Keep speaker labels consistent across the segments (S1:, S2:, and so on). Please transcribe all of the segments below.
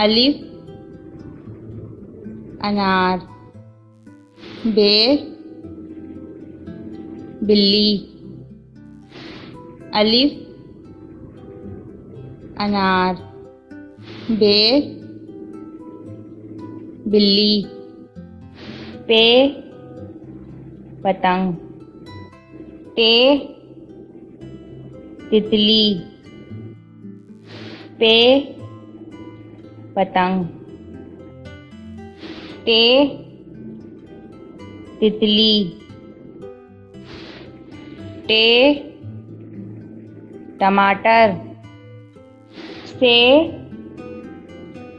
S1: अलिफ अनार। बे बिल्ली। अलिफ अनार। बे बिल्ली। पे पतंग। ते तितली। पे पतंग। ते तितली। टे टमाटर। से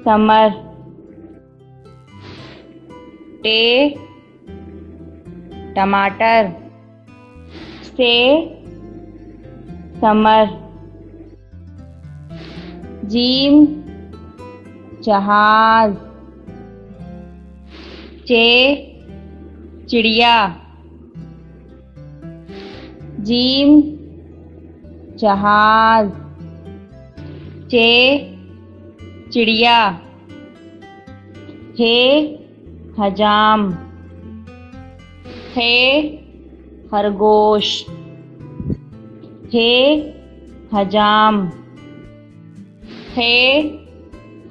S1: समर। टे टमाटर। से समर। जीम जहाज। चे चिड़िया। जीम जहाज। चे चिड़िया। हे हजाम। हे खरगोश। हे हजाम। हे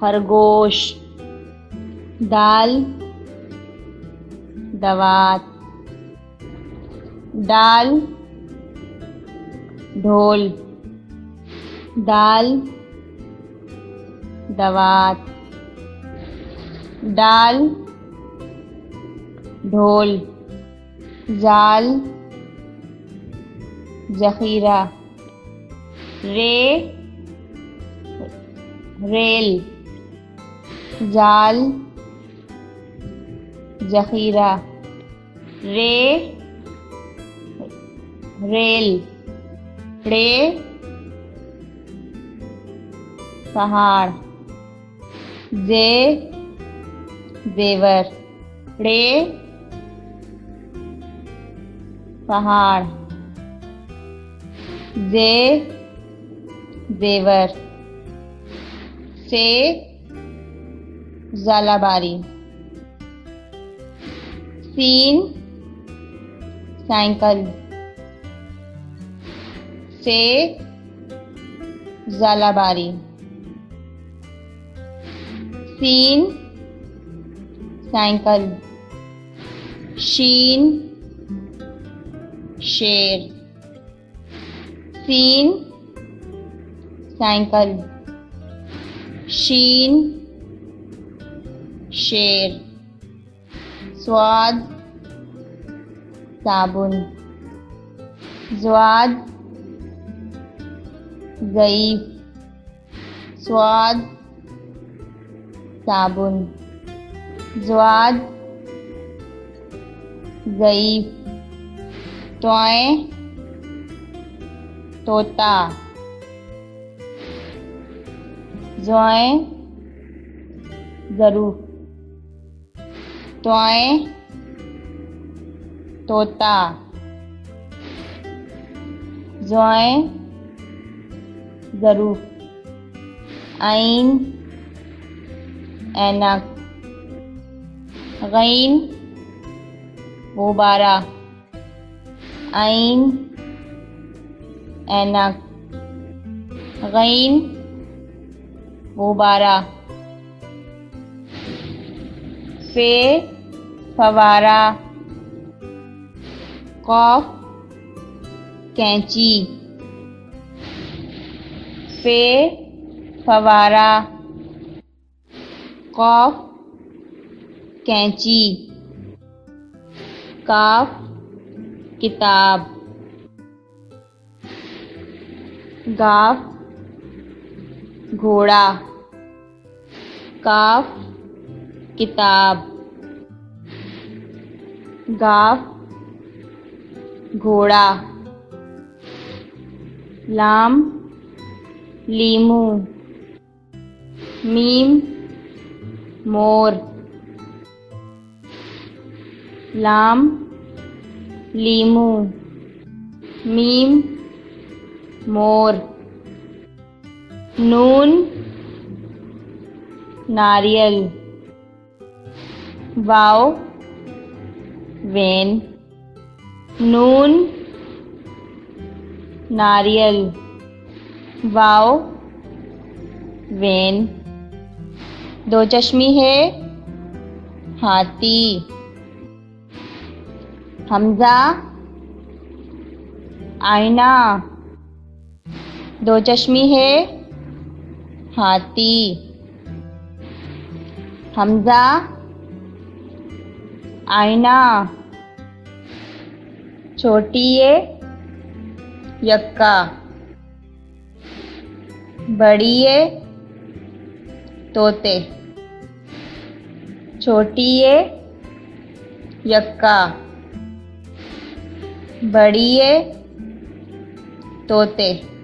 S1: खरगोश। दाल दवात। दाल ढोल। दाल दवात। दाल ढोल। जाल जखीरा। रे रेल। जाल जखीरा। रे रेल। रे पहाड़। जे जेवर। रे पहाड़। जे जेवर। से ज़ालाबारी। Scene cycle. से ज़ालाबारी। Scene cycle. शीन शेर। Scene cycle. शीन शेर। स्वाद साबुन। ज़्वाद ज़ईफ़। स्वाद साबुन। ज़्वाद ज़ईफ़। तोय तोता। ज़ोय ज़रूर। तोय तोता। ज़ोय ज़रूर। आइन ऐनक। गईन गुब्बारा। आइन ऐनक। गईन गुब्बारा। फे फवारा। कॉफ कैंची। फे फवारा। कॉफ कैंची। काफ किताब। गाफ घोड़ा। काफ किताब। गाफ घोड़ा। लाम लीमू। मीम मोर। लाम लीमू। मीम मोर। नून नारियल। वाव वेन। नून नारियल। वाव वेन। दो चश्मी है हाथी। हमजा आईना। दो चश्मी है हाथी। हमजा आईना। छोटी ये यक्का। बड़ी ये तोते। छोटी ये यक्का। बड़ी ये तोते।